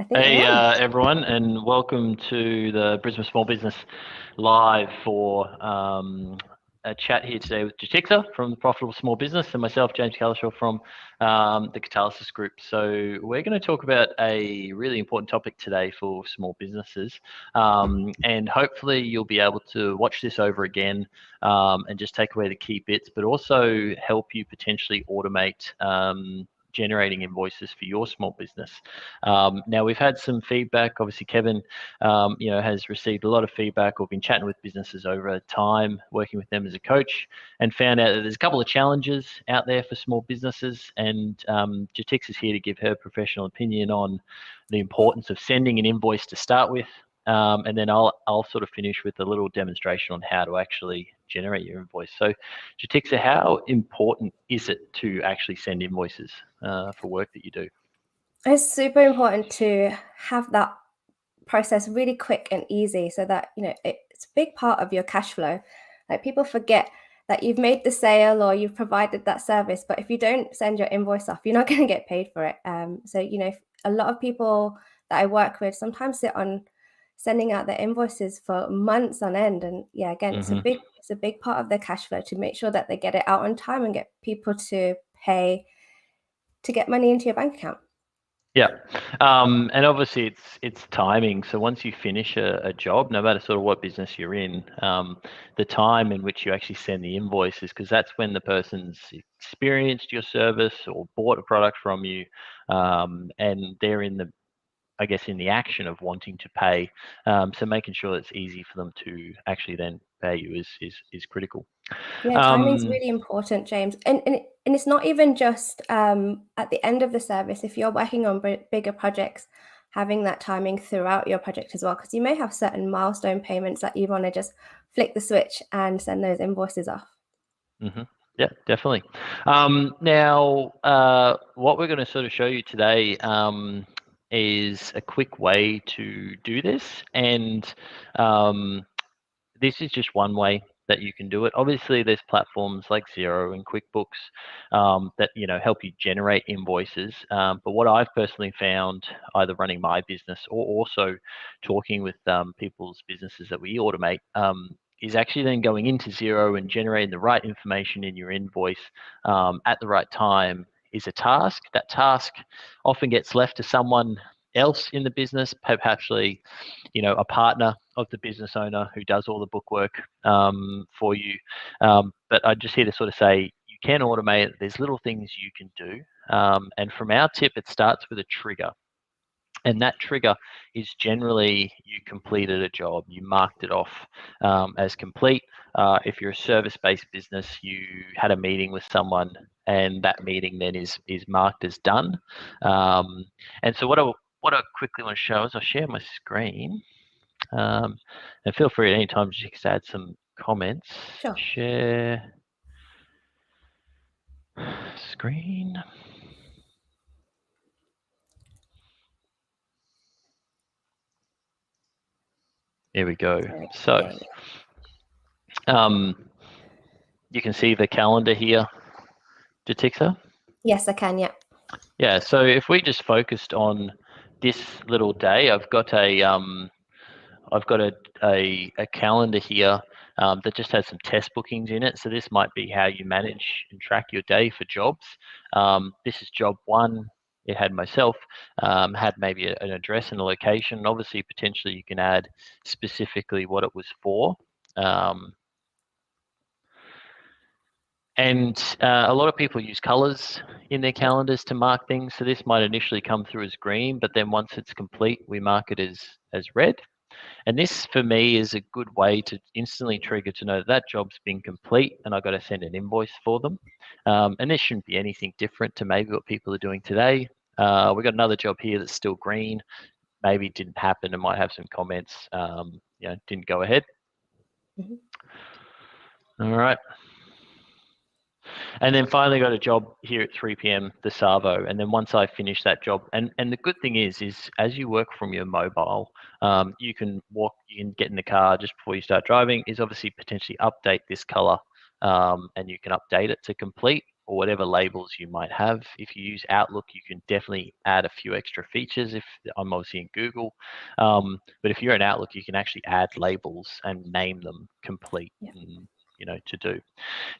I think we're Hey on. everyone, and welcome to the Brisbane Small Business Live for a chat here today with Jitixa from the Profitable Small Business and myself, James Calishaw from the Catalysis Group. So we're going to talk about a really important topic today for small businesses, and hopefully you'll be able to watch this over again and just take away the key bits, but also help you potentially automate generating invoices for your small business. Now we've had some feedback. Obviously, Kevin, has received a lot of feedback. We've been chatting with businesses over time, working with them as a coach, and found out that there's a couple of challenges out there for small businesses. And Jitix is here to give her professional opinion on the importance of sending an invoice to start with. And then I'll sort of finish with a little demonstration on how to actually generate your invoice. So, Jitixa, how important is it to actually send invoices for work that you do? It's super important to have that process really quick and easy so that, it's a big part of your cash flow. Like people forget that you've made the sale or you've provided that service, but if you don't send your invoice off, you're not going to get paid for it. A lot of people that I work with sometimes sit on sending out their invoices for months on end. And yeah, again, it's a big part of their cash flow to make sure that they get it out on time and get people to pay to get money into your bank account. Yeah, and obviously it's timing. So once you finish a job, no matter sort of what business you're in, the time in which you actually send the invoices, because that's when the person's experienced your service or bought a product from you, and they're in the action of wanting to pay. So making sure it's easy for them to actually then pay you is critical. Yeah, timing is really important, James. And it's not even just at the end of the service. If you're working on bigger projects, having that timing throughout your project as well, because you may have certain milestone payments that you want to just flick the switch and send those invoices off. Yeah, definitely. Now, what we're going to sort of show you today is a quick way to do this, and this is just one way that you can do it. Obviously, there's platforms like Xero and QuickBooks that help you generate invoices. But what I've personally found, either running my business or also talking with people's businesses that we automate, is actually then going into Xero and generating the right information in your invoice at the right time is a task. That task often gets left to someone else in the business, perhaps a partner of the business owner who does all the bookwork for you. But I'm just here to sort of say you can automate it. There's little things you can do. And from our tip, it starts with a trigger. And that trigger is generally you completed a job, you marked it off as complete. If you're a service-based business, you had a meeting with someone, and that meeting then is marked as done. And so what I quickly want to show is I'll share my screen, and feel free at any time to add some comments. Sure. Share screen. Here we go. So you can see the calendar here, Jitixa? Yes, I can. Yeah. Yeah. So if we just focused on this little day, I've got a calendar here that just has some test bookings in it. So this might be how you manage and track your day for jobs. This is job one. It had myself, had maybe an address and a location. And obviously, potentially you can add specifically what it was for. And a lot of people use colors in their calendars to mark things. So this might initially come through as green, but then once it's complete, we mark it as red. And this, for me, is a good way to instantly trigger to know that job's been complete and I've got to send an invoice for them. And this shouldn't be anything different to maybe what people are doing today. We've got another job here that's still green. Maybe it didn't happen and might have some comments, didn't go ahead. All right. And then finally got a job here at 3 p.m, the Savo. And then once I finish that job, and the good thing is as you work from your mobile, you can get in the car just before you start driving, is obviously potentially update this color, and you can update it to complete. or whatever labels you might have. If you use Outlook, you can definitely add a few extra features. If I'm obviously in Google, but if you're in Outlook, you can actually add labels and name them complete, and, to do.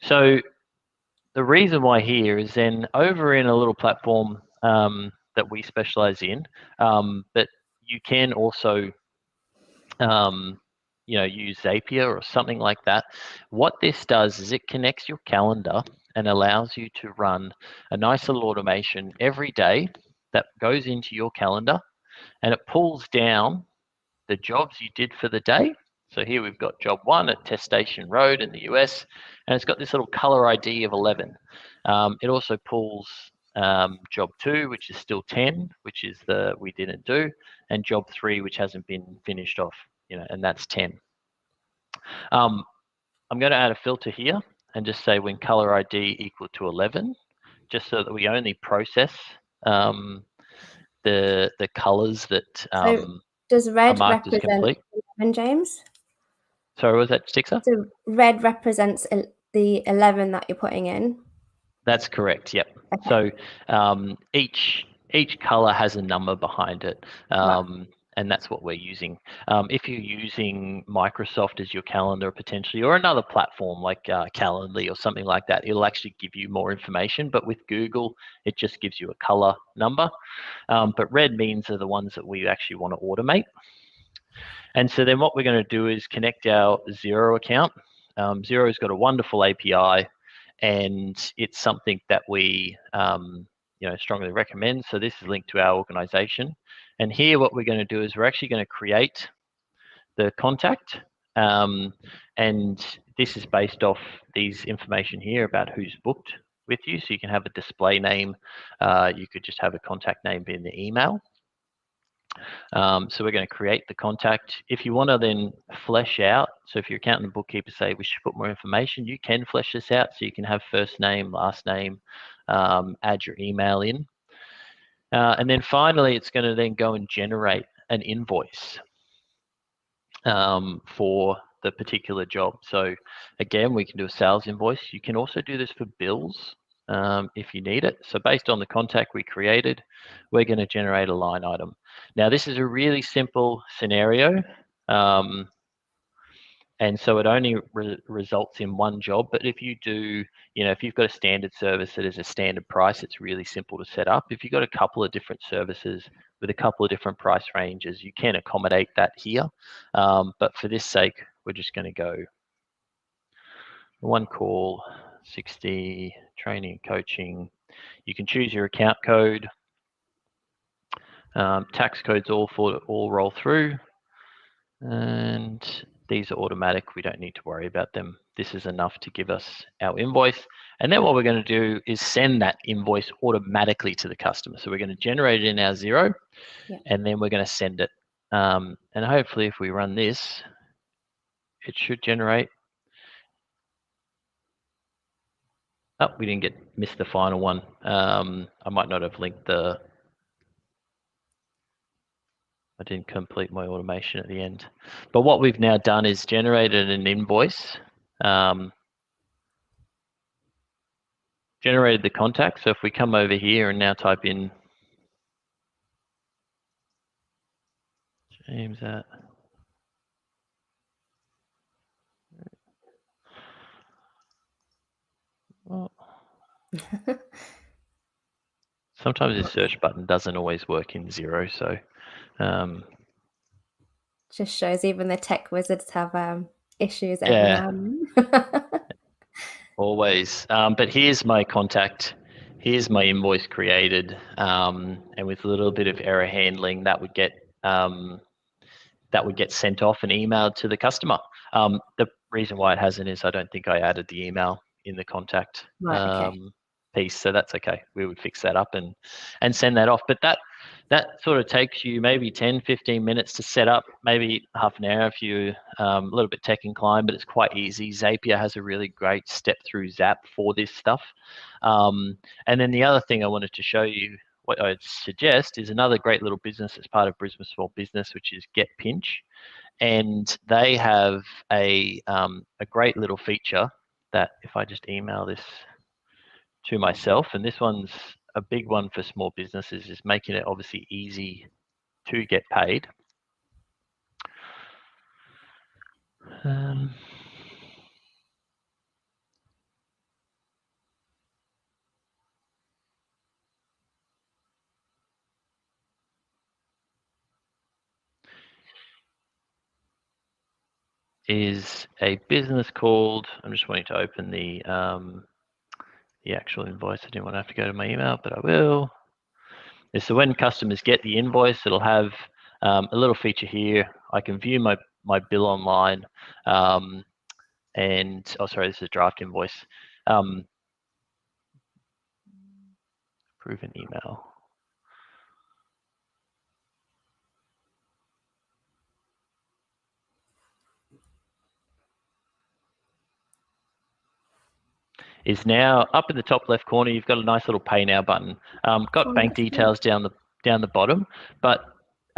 So the reason why here is then over in a little platform that we specialize in, but you can also use Zapier or something like that. What this does is it connects your calendar and allows you to run a nice little automation every day that goes into your calendar, and it pulls down the jobs you did for the day. So here we've got job 1 at Test Station Road in the US, and it's got this little color ID of 11. It also pulls job 2, which is still 10, which is the we didn't do, and job 3, which hasn't been finished off, and that's 10. I'm going to add a filter here and just say when color ID equal to 11, just so that we only process the colors that So does are red marked as represent complete. 11, James? Sorry, was that Jitixa? So red represents the 11 that you're putting in. That's correct. Yep. Okay. So each color has a number behind it, Right. and that's what we're using. If you're using Microsoft as your calendar potentially, or another platform like Calendly or something like that, it'll actually give you more information. But with Google, it just gives you a color number. But red means are the ones that we actually want to automate. And so then what we're going to do is connect our Xero account. Xero's got a wonderful API, and it's something that we strongly recommend. So this is linked to our organization. And here what we're going to do is we're actually going to create the contact. And this is based off these information here about who's booked with you. So you can have a display name. You could just have a contact name in the email. So we're going to create the contact. If you want to then flesh out, so if your accountant and bookkeeper say we should put more information, you can flesh this out. So you can have first name, last name, add your email in. And then finally, it's going to then go and generate an invoice for the particular job. So again, we can do a sales invoice. You can also do this for bills if you need it. So based on the contact we created, we're going to generate a line item. Now, this is a really simple scenario. And so it only results in one job. But if you do, if you've got a standard service that is a standard price, it's really simple to set up. If you've got a couple of different services with a couple of different price ranges, you can accommodate that here. But for this sake, we're just going to go one call, 60, training, coaching. You can choose your account code. Tax codes all roll through. And these are automatic. We don't need to worry about them. This is enough to give us our invoice. And then what we're going to do is send that invoice automatically to the customer. So we're going to generate it in our Xero, and then we're going to send it. And hopefully if we run this, it should generate. Oh, we didn't miss the final one. I might not have linked I didn't complete my automation at the end. But what we've now done is generated an invoice. Generated the contact. So if we come over here and now type in James at sometimes this search button doesn't always work in Xero, so just shows even the tech wizards have issues every now and then. Always. But here's my contact. Here's my invoice created, and with a little bit of error handling, that would get sent off and emailed to the customer. The reason why it hasn't is I don't think I added the email in the contact piece, so that's okay. We would fix that up and send that off. But that sort of takes you maybe 10, 15 minutes to set up, maybe half an hour if you're a little bit tech inclined, but it's quite easy. Zapier has a really great step through Zap for this stuff. And then the other thing I wanted to show you, what I'd suggest is another great little business as part of Brisbane Small Business, which is Get Pinch. And they have a great little feature that if I just email this to myself, and this one's a big one for small businesses, is making it obviously easy to get paid. Is a business called, I'm just wanting to open the actual invoice. I didn't want to have to go to my email, but I will. So when customers get the invoice, it'll have a little feature here. I can view my bill online, and oh, sorry, this is a draft invoice. Approve an email. Is now up in the top left corner. You've got a nice little pay now button. Got bank details down the bottom, but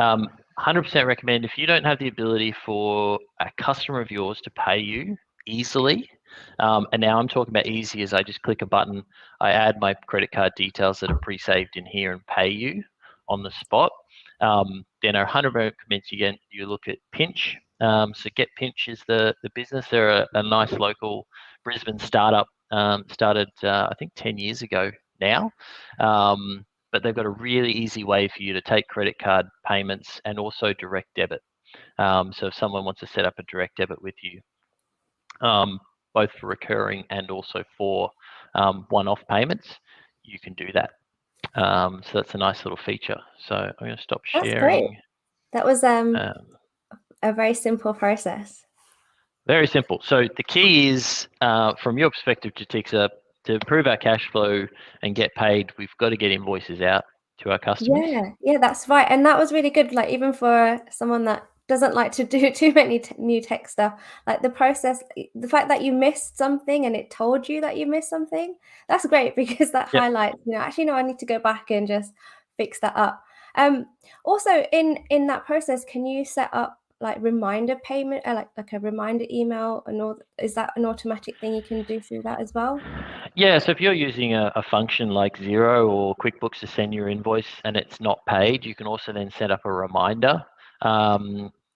100% recommend, if you don't have the ability for a customer of yours to pay you easily, and now I'm talking about easy as I just click a button, I add my credit card details that are pre-saved in here and pay you on the spot, then I 100% recommend you look at Pinch. So Get Pinch is the business. They're a nice local Brisbane startup, started I think 10 years ago now. But they've got a really easy way for you to take credit card payments and also direct debit. So if someone wants to set up a direct debit with you, both for recurring and also for one-off payments, you can do that. So that's a nice little feature. So I'm going to stop sharing. That's great. That was a very simple process. Very simple. So the key is, from your perspective, Jitixa, to improve our cash flow and get paid, we've got to get invoices out to our customers. Yeah, that's right. And that was really good. Like, even for someone that doesn't like to do too many new tech stuff, like the process, the fact that you missed something and it told you that you missed something, that's great, because that highlights, actually, no, I need to go back and just fix that up. Also, in that process, can you set up like reminder payment, like a reminder email, and all? Is that an automatic thing you can do through that as well? Yeah, so if you're using a function like Xero or QuickBooks to send your invoice and it's not paid, you can also then set up a reminder.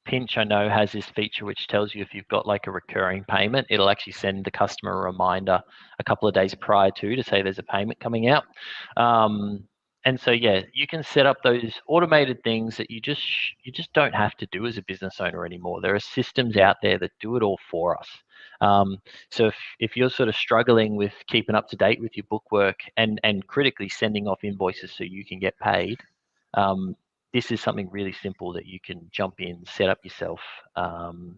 Pinch, I know, has this feature which tells you if you've got like a recurring payment, it'll actually send the customer a reminder a couple of days prior to say there's a payment coming out. And so, yeah, you can set up those automated things that you just don't have to do as a business owner anymore. There are systems out there that do it all for us. So if you're sort of struggling with keeping up to date with your bookwork and critically sending off invoices so you can get paid, this is something really simple that you can jump in, set up yourself, and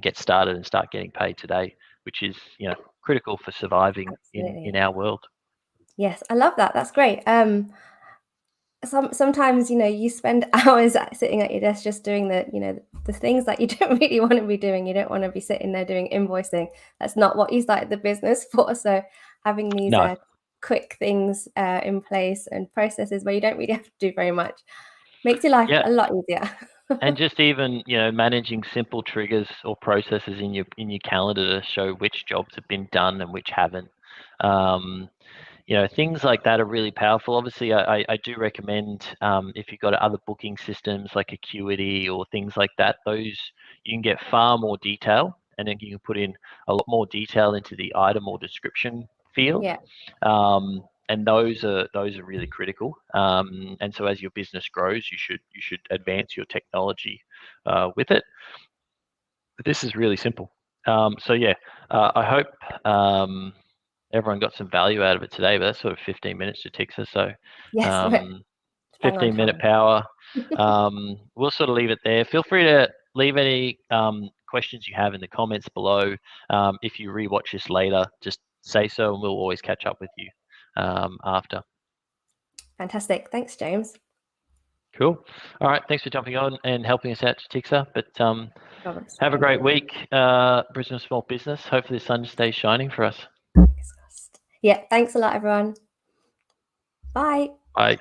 get started and start getting paid today, which is critical for surviving in our world. Yes, I love that. That's great. Sometimes you spend hours sitting at your desk just doing the things that you don't really want to be doing. You don't want to be sitting there doing invoicing. That's not what you started the business for. So having these quick things in place and processes where you don't really have to do very much makes your life a lot easier. And just even managing simple triggers or processes in your calendar to show which jobs have been done and which haven't. Things like that are really powerful. Obviously, I do recommend, if you've got other booking systems like Acuity or things like that, those you can get far more detail, and then you can put in a lot more detail into the item or description field. And those are really critical. And so as your business grows, you should advance your technology with it. But this is really simple. So yeah, I hope everyone got some value out of it today. But that's sort of 15 minutes to Jitixa. So 15-minute power. We'll sort of leave it there. Feel free to leave any questions you have in the comments below. If you rewatch this later, just say so, and we'll always catch up with you after. Fantastic. Thanks, James. Cool. All right. Thanks for jumping on and helping us out, Jitixa. But have a great week, Brisbane Small Business. Hopefully the sun stays shining for us. Yeah. Thanks a lot, everyone. Bye. Bye.